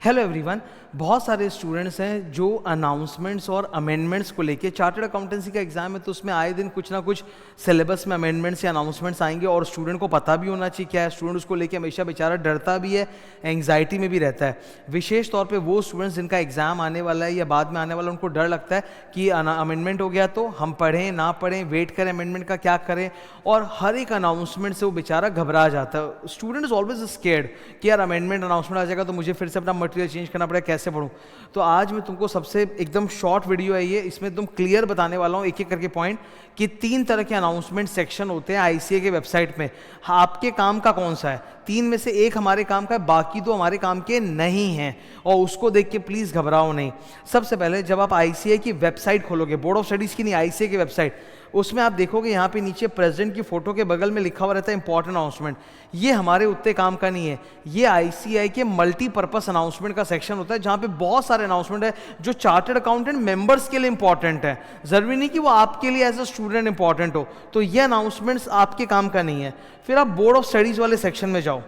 Hello everyone. बहुत सारे students हैं जो अनाउंसमेंट्स और अमेंडमेंट्स को लेके, चार्टर्ड अकाउंटेंसी का एग्जाम है तो उसमें आए दिन कुछ ना कुछ सिलेबस में अमेंडमेंट्स या अनाउंसमेंट्स आएंगे और स्टूडेंट को पता भी होना चाहिए क्या है। स्टूडेंट उसको लेके हमेशा बेचारा डरता भी है, एंग्जाइटी में भी रहता है। विशेष तौर पे वो स्टूडेंट्स जिनका एग्जाम आने वाला है या बाद में आने वाला, उनको डर लगता है कि अमेंडमेंट हो गया तो हम पढ़ें ना पढ़ें, वेट करें अमेंडमेंट का क्या करें, और हर एक अनाउंसमेंट से वो बेचारा घबरा जाता है। स्टूडेंट इज ऑलवेज स्केर्ड कि यार अमेंडमेंट अनाउंसमेंट आ जाएगा तो मुझे फिर से अपना मटेरियल चेंज करना पड़ेगा, कैसे पढ़ूं। तो आज मैं तुमको सबसे एकदम शॉर्ट वीडियो है ये, इसमें तुम क्लियर बताने वाला हूं एक एक करके पॉइंट कि 3 तरह के अनाउंसमेंट सेक्शन होते हैं आईसीए के वेबसाइट में। आपके काम का कौन सा है? 3 में से एक हमारे काम का है, बाकी 2 हमारे काम के नहीं हैं, और उसको देख के प्लीज घबराओ नहीं। सबसे पहले जब आप आईसीए की वेबसाइट खोलोगे, बोर्ड ऑफ स्टडीज की नहीं, आईसीए की वेबसाइट, उसमें आप देखोगे यहाँ पे नीचे प्रेसिडेंट की फोटो के बगल में लिखा हुआ रहता है इंपॉर्टेंट अनाउंसमेंट। ये हमारे उतने काम का नहीं है, ये आईसीआई के मल्टीपर्पस अनाउंसमेंट का सेक्शन होता है जहाँ पे बहुत सारे अनाउंसमेंट है जो चार्टर्ड अकाउंटेंट मेंबर्स के लिए इंपॉर्टेंट है। जरूरी नहीं कि वो आपके लिए एज अ स्टूडेंट इंपॉर्टेंट हो, तो ये अनाउंसमेंट्स आपके काम का नहीं है। फिर आप बोर्ड ऑफ स्टडीज वाले सेक्शन में जाओ।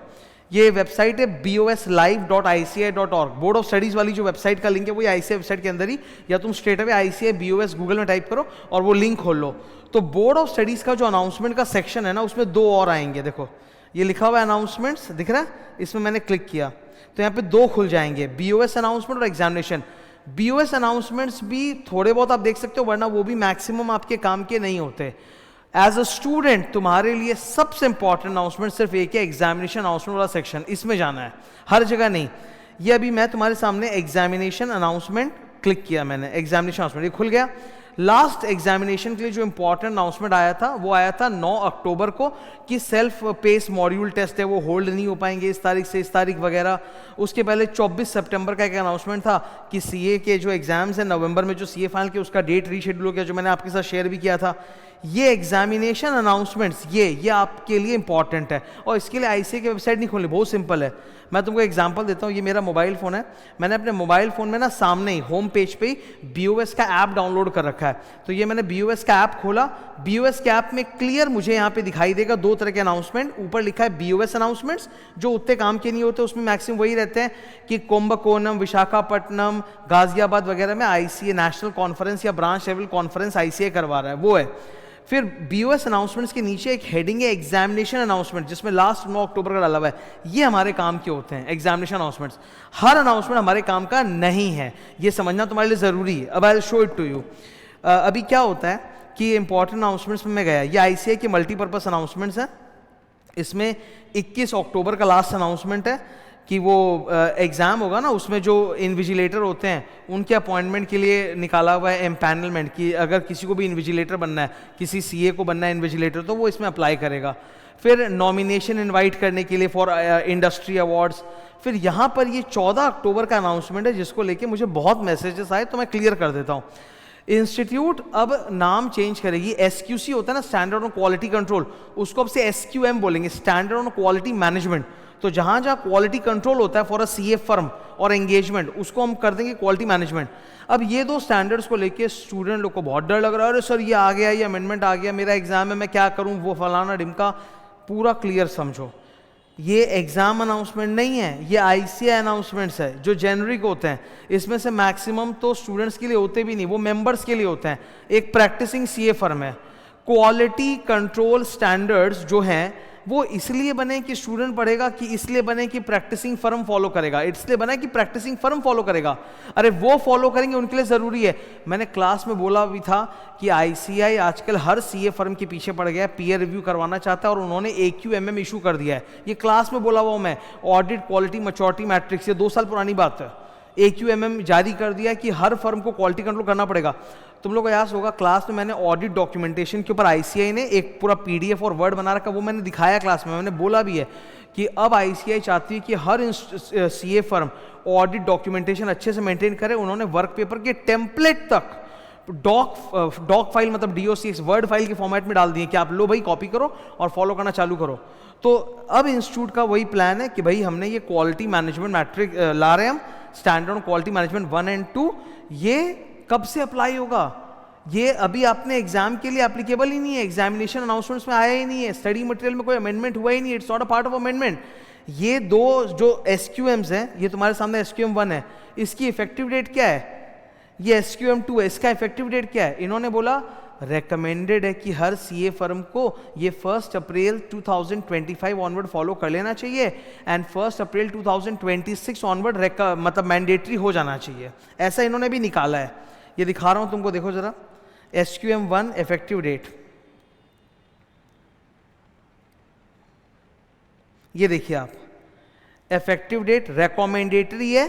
ये वेबसाइट है boslive.ici.org। बोर्ड ऑफ स्टडीज वाली जो वेबसाइट का लिंक है वो आईसीआई वेबसाइट के अंदर ही, या तुम straight away ICI BOS Google में टाइप करो और वो लिंक खोल लो। तो बोर्ड ऑफ स्टडीज का जो अनाउंसमेंट का सेक्शन है ना, उसमें 2 और आएंगे। देखो ये लिखा हुआ है अनाउंसमेंट्स, दिख रहा है? इसमें मैंने क्लिक किया तो यहाँ पे 2 खुल जाएंगे, BOS अनाउंसमेंट और एग्जामिनेशन। BOS अनाउंसमेंट्स भी थोड़े बहुत आप देख सकते हो, वरना वो भी मैक्सिमम आपके काम के नहीं होते। एज अ स्टूडेंट तुम्हारे लिए सबसे इंपॉर्टेंट अनाउंसमेंट सिर्फ एक है, एग्जामिनेशन अनाउंसमेंट वाला सेक्शन, इसमें जाना है, हर जगह नहीं। ये अभी मैं तुम्हारे सामने एग्जामिनेशन अनाउंसमेंट क्लिक किया, मैंने एग्जामिनेशन अनाउंसमेंट, ये खुल गया। लास्ट एग्जामिनेशन के लिए जो इंपॉर्टेंट अनाउंसमेंट आया था वो आया था 9 अक्टूबर को कि सेल्फ पेस मॉड्यूल टेस्ट है वो होल्ड नहीं हो पाएंगे इस तारीख से इस तारीख वगैरह। उसके पहले 24 सितंबर का एक अनाउंसमेंट था कि सीए के जो एग्जाम्स हैं नवंबर में, जो सीए फाइनल के, उसका डेट रीशेड्यूल हो गया, जो मैंने आपके साथ शेयर भी किया था। ये एग्जामिनेशन अनाउंसमेंट्स ये आपके लिए इंपॉर्टेंट है, और इसके लिए आईसीए की वेबसाइट नहीं खोलनी, बहुत सिंपल है। मैं तुमको एग्जांपल देता हूँ। ये मेरा मोबाइल फ़ोन है, मैंने अपने मोबाइल फ़ोन में ना सामने ही होम पेज पे ही BOS का ऐप डाउनलोड कर रखा है। तो ये मैंने BOS का ऐप खोला, BOS के ऐप में क्लियर मुझे यहाँ पे दिखाई देगा 2 तरह के अनाउंसमेंट। ऊपर लिखा है BOS अनाउंसमेंट्स, जो उतने काम के नहीं होते, उसमें मैक्सिमम वही रहते हैं कि कुंभकोणम, विशाखापट्टनम, गाजियाबाद वगैरह में आईसीए नेशनल कॉन्फ्रेंस या ब्रांच लेवल कॉन्फ्रेंस आईसीए करवा रहा है, वो है। फिर BOS अनाउंसमेंट्स के नीचे एक हेडिंग है एग्जामिनेशन अनाउंसमेंट, जिसमें लास्ट 9 अक्टूबर का डाला हुआ है। ये हमारे काम के होते हैं एग्जामिनेशन अनाउंसमेंट्स। हर अनाउंसमेंट हमारे काम का नहीं है, ये समझना तुम्हारे लिए जरूरी है। अब I will show it to you. अभी क्या होता है कि इंपॉर्टेंट अनाउंसमेंट्स में मैं गया, ये आईसीआई के मल्टीपर्पज अनाउंसमेंट्स है। इसमें 21 अक्टूबर का लास्ट अनाउंसमेंट है कि वो एग्ज़ाम होगा ना, उसमें जो इन्विजिलेटर होते हैं उनके अपॉइंटमेंट के लिए निकाला हुआ है एम्पैनलमेंट, कि अगर किसी को भी इन्विजिलेटर बनना है, किसी सीए को बनना है इन्विजिलेटर, तो वो इसमें अप्लाई करेगा। फिर नॉमिनेशन इनवाइट करने के लिए फॉर इंडस्ट्री अवार्ड्स। फिर यहाँ पर ये 14 अक्टूबर का अनाउंसमेंट है, जिसको लेके मुझे बहुत मैसेजेस आए, तो मैं क्लियर कर देता हूँ। इंस्टीट्यूट अब नाम चेंज करेगी, SQC होता है ना, स्टैंडर्ड ऑन क्वालिटी कंट्रोल, उसको अब से SQM बोलेंगे, स्टैंडर्ड ऑन क्वालिटी मैनेजमेंट। तो जहां जहां क्वालिटी कंट्रोल होता है फॉर अ सीए फर्म और एंगेजमेंट, उसको हम कर देंगे क्वालिटी मैनेजमेंट। अब ये 2 स्टैंडर्ड्स को लेके स्टूडेंट लोग को बहुत डर लग रहा है, अरे सर ये आ गया, ये अमेंडमेंट आ गया, मेरा एग्जाम है, मैं क्या करूं, वो फलाना ढिमका। पूरा क्लियर समझो, ये एग्जाम अनाउंसमेंट नहीं है, ये आईसीआई अनाउंसमेंट्स है जो जेनरिक होते हैं। इसमें से मैक्सिमम तो स्टूडेंट्स के लिए होते भी नहीं, वो मेंबर्स के लिए होते हैं। एक प्रैक्टिसिंग सीए फर्म है। क्वालिटी कंट्रोल स्टैंडर्ड्स जो हैं वो इसलिए बने कि स्टूडेंट पढ़ेगा, कि इसलिए बने कि प्रैक्टिसिंग फर्म फॉलो करेगा? इसलिए बना कि प्रैक्टिसिंग फर्म फॉलो करेगा। अरे वो फॉलो करेंगे, उनके लिए जरूरी है। मैंने क्लास में बोला भी था कि आईसीआई आजकल हर सीए फर्म के पीछे पड़ गया है, पीयर रिव्यू करवाना चाहता है, और उन्होंने AQMM इशू कर दिया है। ये क्लास में बोला हुआ मैं, ऑडिट क्वालिटी मैच्योरिटी मैट्रिक्स, ये 2 साल पुरानी बात है। AQMM जारी कर दिया कि हर फर्म को क्वालिटी कंट्रोल करना पड़ेगा। तुम लोग को याद होगा क्लास में मैंने ऑडिट डॉक्यूमेंटेशन के ऊपर आईसीआई ने एक पूरा PDF और वर्ड बना रखा, वो मैंने दिखाया क्लास में। मैंने बोला भी है कि अब आईसीआई चाहती है कि हर सीए फर्म ऑडिट डॉक्यूमेंटेशन अच्छे से मेंटेन करे। उन्होंने वर्क पेपर के टेम्पलेट तक डॉक फाइल, मतलब DOCX वर्ड फाइल के फॉर्मेट में डाल दिए कि आप लो भाई कॉपी करो और फॉलो करना चालू करो। तो अब इंस्टीट्यूट का वही प्लान है कि भाई हमने ये क्वालिटी मैनेजमेंट मैट्रिक ला रहे हैं हम, स्टैंडर्ड ऑन क्वालिटी मैनेजमेंट 1 और 2। ये कब से अप्लाई होगा? ये अभी आपने एग्जाम के लिए एप्लीकेबल ही नहीं है, एग्जामिनेशन अनाउंसमेंट्स में आया ही नहीं है, स्टडी मटेरियल में कोई अमेंडमेंट हुआ ही नहीं, it's not a part of amendment. ये दो जो SQMs हैं, ये तुम्हारे सामने SQM1 है, इसकी इफेक्टिव डेट क्या है, ये SQM2 है, इसका इफेक्टिव डेट क्या है? इन्होंने बोला रेकमेंडेड है कि हर CA फर्म को ये 1 अप्रैल 2025 ऑनवर्ड फॉलो कर लेना चाहिए एंड 1 अप्रैल 2026 ऑनवर्ड मतलब मैंडेटरी हो जाना चाहिए। ऐसा इन्होंने भी निकाला है, ये दिखा रहा हूं तुमको, देखो जरा SQM1 इफेक्टिव डेट, ये देखिए आप, इफेक्टिव डेट रेकमेंडेटरी है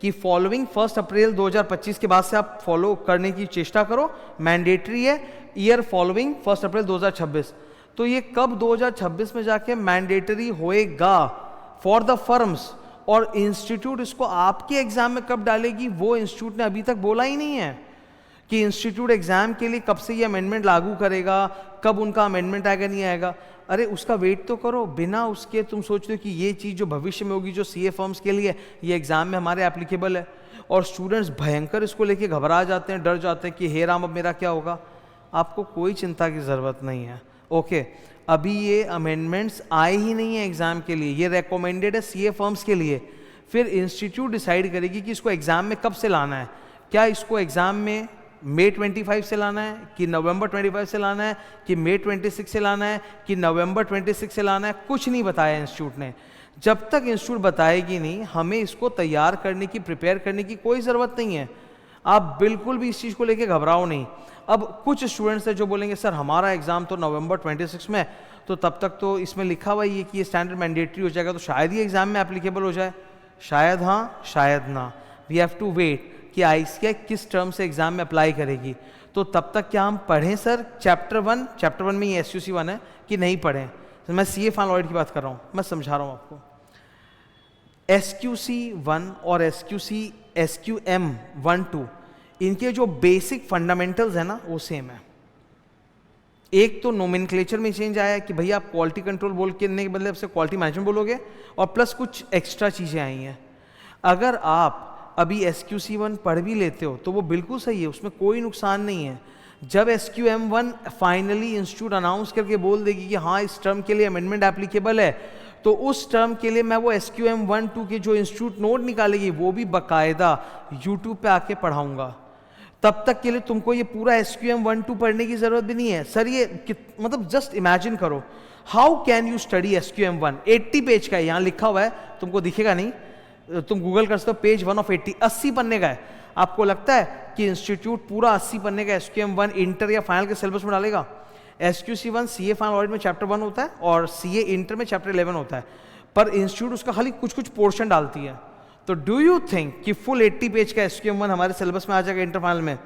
कि फॉलोइंग 1 अप्रैल 2025 के बाद से आप फॉलो करने की चेष्टा करो, मैंडेटरी है ईयर फॉलोइंग 1 अप्रैल 2026। तो ये कब 2026 में जाके मैंडेटरी होएगा फॉर द फर्म्स, और इंस्टीट्यूट इसको आपके एग्जाम में कब डालेगी वो इंस्टीट्यूट ने अभी तक बोला ही नहीं है कि इंस्टीट्यूट एग्जाम के लिए कब से ये अमेंडमेंट लागू करेगा, कब उनका अमेंडमेंट आएगा नहीं आएगा। अरे उसका वेट तो करो, बिना उसके तुम सोचते हो कि ये चीज़ जो भविष्य में होगी जो CA फर्म्स के लिए ये एग्जाम में हमारे एप्लीकेबल है, और स्टूडेंट्स भयंकर इसको लेके घबरा जाते हैं, डर जाते हैं कि हे राम अब मेरा क्या होगा। आपको कोई चिंता की ज़रूरत नहीं है। ओके, अभी ये अमेंडमेंट्स आए ही नहीं है एग्जाम के लिए, ये रेकमेंडेड है CA फर्म्स के लिए। फिर इंस्टीट्यूट डिसाइड करेगी कि इसको एग्जाम में कब से लाना है, क्या इसको एग्जाम में मई 25 से लाना है कि नवंबर 25 से लाना है कि मई 26 से लाना है कि नवंबर 26 से लाना है, कुछ नहीं बताया इंस्टीट्यूट ने। जब तक इंस्टीट्यूट बताएगी नहीं, हमें इसको तैयार करने की, प्रिपेयर करने की कोई ज़रूरत नहीं है। आप बिल्कुल भी इस चीज़ को लेके घबराओ नहीं। अब कुछ स्टूडेंट्स हैं जो बोलेंगे सर हमारा एग्ज़ाम तो नवंबर 26 में, तो तब तक तो इसमें लिखा हुआ ही है कि ये स्टैंडर्ड मैंडेटरी हो जाएगा, तो शायद ही एग्ज़ाम में एप्लीकेबल हो जाए। शायद हाँ, शायद ना, वी हैव टू वेट कि ICAI किस टर्म से एग्जाम में अप्लाई करेगी। तो तब तक क्या हम पढ़ें सर चैप्टर 1 में ये SQC1 है कि नहीं पढ़ें? तो मैं CA फाइनल ऑडिट की बात कर रहा हूँ, मैं समझा रहा हूँ आपको। SQC1 और SQM1-2 इनके जो बेसिक फंडामेंटल्स है ना वो सेम है। एक तो नोमेनक्लेचर में चेंज आया है कि भैया आप क्वालिटी कंट्रोल बोलने के बदले आपसे क्वालिटी मैनेजमेंट बोलोगे, और प्लस कुछ एक्स्ट्रा चीज़ें आई हैं। अगर आप अभी SQC1 पढ़ भी लेते हो तो वो बिल्कुल सही है, उसमें कोई नुकसान नहीं है। जब SQM1 फाइनली इंस्टीट्यूट अनाउंस करके बोल देगी कि हाँ इस टर्म के लिए अमेंडमेंट एप्लीकेबल है, तो उस टर्म के लिए मैं वो SQM1-2 के जो इंस्टीट्यूट नोट निकालेगी वो भी बाकायदा यूट्यूब पे आके पढ़ाऊंगा। तब तक के लिए तुमको ये पूरा SQM1-2 पढ़ने की जरूरत भी नहीं है। सर ये मतलब जस्ट इमेजिन करो, how can you study SQM1? 80 page का है, यहाँ लिखा हुआ है, तुमको दिखेगा नहीं, तुम गूगल कर सकते हो, पेज 1 ऑफ 80, 80 पन्ने का है। आपको लगता है कि इंस्टीट्यूट पूरा 80 पन्ने का SQM1 इंटर या फाइनल के सिलेबस में डालेगा? SQC1 CA फाइनल ऑडिट में चैप्टर 1 होता है और CA इंटर में चैप्टर 11 होता है, पर इंस्टीट्यूट उसका खाली कुछ कुछ पोर्शन डालती है। तो डू यू थिंक कि फुल 80 पेज का SQM1 हमारे सिलेबस में आ जाएगा इंटर फाइनल में?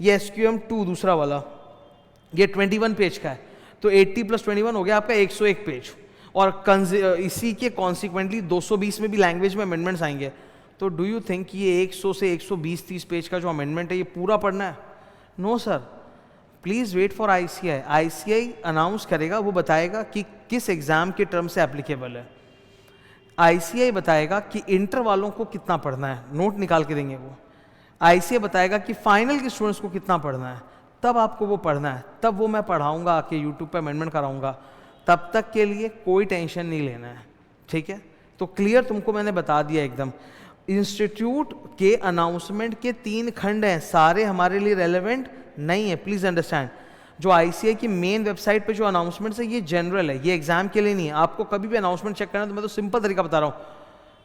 ये SQM2 दूसरा वाला, ये 21 पेज का है, तो 80 + 21 हो गया आपका 101 पेज, और इसी के कॉन्सिक्वेंटली 220 में भी लैंग्वेज में अमेंडमेंट्स आएंगे। तो डू यू थिंक ये 100 से 120-30 पेज का जो अमेंडमेंट है ये पूरा पढ़ना है? No sir, please wait for ICAI। ICAI announce करेगा, वो बताएगा कि किस एग्ज़ाम के टर्म से एप्लीकेबल है। ICAI बताएगा कि इंटर वालों को कितना पढ़ना है, नोट निकाल के देंगे वो। ICAI बताएगा कि फाइनल के स्टूडेंट्स को कितना पढ़ना है, तब आपको वो पढ़ना है, तब वो मैं पढ़ाऊँगा आके यूट्यूब पर अमेंडमेंट कराऊँगा। तब तक के लिए कोई टेंशन नहीं लेना है, ठीक है? तो क्लियर तुमको मैंने बता दिया एकदम। इंस्टीट्यूट के अनाउंसमेंट के 3 खंड हैं, सारे हमारे लिए रेलेवेंट नहीं है, प्लीज़ अंडरस्टैंड। जो ICAI की मेन वेबसाइट पे जो अनाउंसमेंट्स है ये जनरल है, ये एग्जाम के लिए नहीं है। आपको कभी भी अनाउंसमेंट चेक करना है तो मैं तो सिंपल तरीका बता रहा हूँ,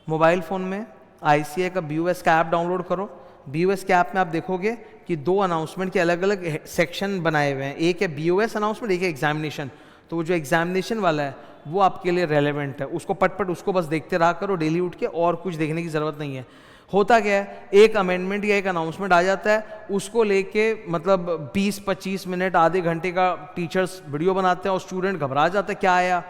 मोबाइल फ़ोन में ICAI का BOS का ऐप डाउनलोड करो। BOS के ऐप में आप देखोगे कि 2 अनाउंसमेंट के अलग अलग सेक्शन बनाए हुए हैं, एक है BOS अनाउंसमेंट, एक है एग्जामिनेशन। तो वो जो एग्जामिनेशन वाला है वो आपके लिए रेलेवेंट है, उसको पट उसको बस देखते रहा करो डेली उठ के, और कुछ देखने की ज़रूरत नहीं है। होता क्या है, एक अमेंडमेंट या एक अनाउंसमेंट आ जाता है, उसको लेके मतलब 20-25 मिनट आधे घंटे का टीचर्स वीडियो बनाते हैं और स्टूडेंट घबरा जाता है क्या आया।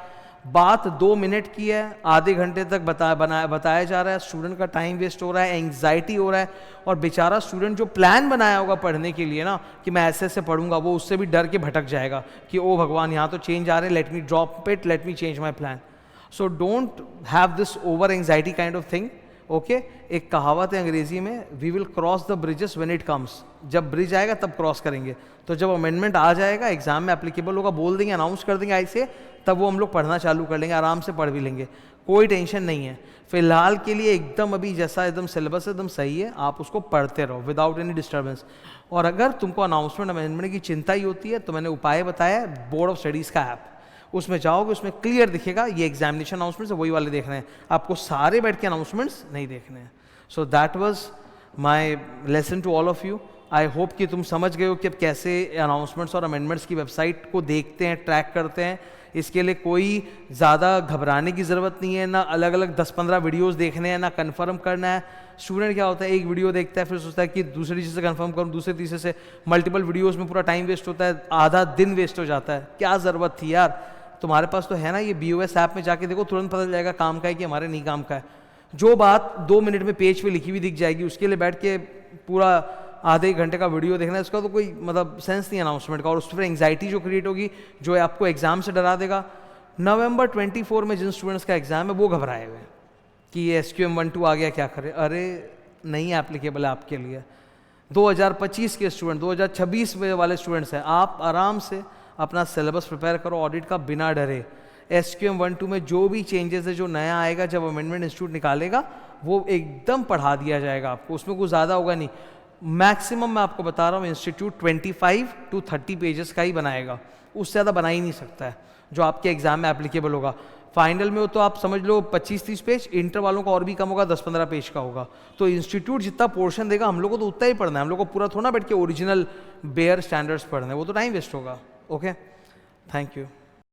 बात 2 मिनट की है, आधे घंटे तक बताया जा रहा है, स्टूडेंट का टाइम वेस्ट हो रहा है, एंग्जाइटी हो रहा है, और बेचारा स्टूडेंट जो प्लान बनाया होगा पढ़ने के लिए ना कि मैं ऐसे ऐसे पढ़ूंगा, वो उससे भी डर के भटक जाएगा कि ओ भगवान यहाँ तो चेंज आ रहे हैं, let me drop it, let me change my plan. So don't have this over anxiety kind of thing, okay? एक कहावत है अंग्रेजी में, we will cross the bridges when it comes, जब ब्रिज आएगा तब क्रॉस करेंगे। तो जब अमेंडमेंट आ जाएगा, एग्जाम में एप्लीकेबल होगा, बोल देंगे, अनाउंस कर देंगे ICAI, तब वो हम लोग पढ़ना चालू कर लेंगे, आराम से पढ़ भी लेंगे, कोई टेंशन नहीं है। फिलहाल के लिए एकदम अभी जैसा एकदम सिलेबस एकदम सही है, आप उसको पढ़ते रहो विदाउट एनी डिस्टर्बेंस। और अगर तुमको अनाउंसमेंट अमेंडमेंट की चिंता ही होती है तो मैंने उपाय बताया है, बोर्ड ऑफ स्टडीज़ का ऐप, उसमें जाओगे, उसमें क्लियर दिखेगा ये एग्जामिनेशन अनाउंसमेंट्स है, वही वाले देखने हैं, आपको सारे बैठ के अनाउंसमेंट्स नहीं देखने हैं। So that was my lesson to all of you. I hope कि तुम समझ गए हो कि अब कैसे अनाउंसमेंट्स और अमेंडमेंट्स की वेबसाइट को देखते हैं, ट्रैक करते हैं। इसके लिए कोई ज़्यादा घबराने की ज़रूरत नहीं है, ना अलग अलग 10-15 वीडियोस देखने हैं, ना कंफर्म करना है। स्टूडेंट क्या होता है, एक वीडियो देखता है फिर सोचता है कि दूसरी चीज़ से कंफर्म करूँ, दूसरे तीसरे से, मल्टीपल वीडियोस में पूरा टाइम वेस्ट होता है, आधा दिन वेस्ट हो जाता है। क्या ज़रूरत थी यार, तुम्हारे पास तो है ना ये BOS ऐप में जाके देखो, तुरंत पता चल जाएगा काम का है कि हमारे नहीं काम का है। जो बात 2 मिनट में पेज पे लिखी हुई दिख जाएगी, उसके लिए बैठ के पूरा आधे एक घंटे का वीडियो देखना है, उसका तो कोई मतलब सेंस नहीं अनाउंसमेंट का। और उस पर एंग्जाइटी जो क्रिएट होगी, जो है आपको एग्जाम से डरा देगा। नवंबर 24 में जिन स्टूडेंट्स का एग्जाम है वो घबराए हुए कि ये SQM 1-2 आ गया क्या करें, अरे नहीं एप्लीकेबल है आपके लिए। 2025 के स्टूडेंट, 2026 में वाले स्टूडेंट्स हैं, आप आराम से अपना सिलेबस प्रिपेयर करो ऑडिट का बिना डरे। SQM 1-2 में जो भी चेंजेस है, जो नया आएगा, जब अमेंडमेंट इंस्टीट्यूट निकालेगा वो एकदम पढ़ा दिया जाएगा आपको, उसमें कुछ ज़्यादा होगा नहीं। मैक्सिमम मैं आपको बता रहा हूँ इंस्टीट्यूट 25 to 30 पेजेस का ही बनाएगा, उससे ज़्यादा बना ही नहीं सकता है जो आपके एग्जाम में एप्लीकेबल होगा। फाइनल में हो तो आप समझ लो 25-30 पेज, इंटर वालों का और भी कम होगा, 10-15 पेज का होगा। तो इंस्टीट्यूट जितना पोर्शन देगा हम लोग को तो उतना ही पढ़ना है, हम लोग को पूरा थोड़ा बैठ के ओरिजिनल बेयर स्टैंडर्ड्स पढ़ना है, वो तो टाइम वेस्ट होगा। Okay, thank you.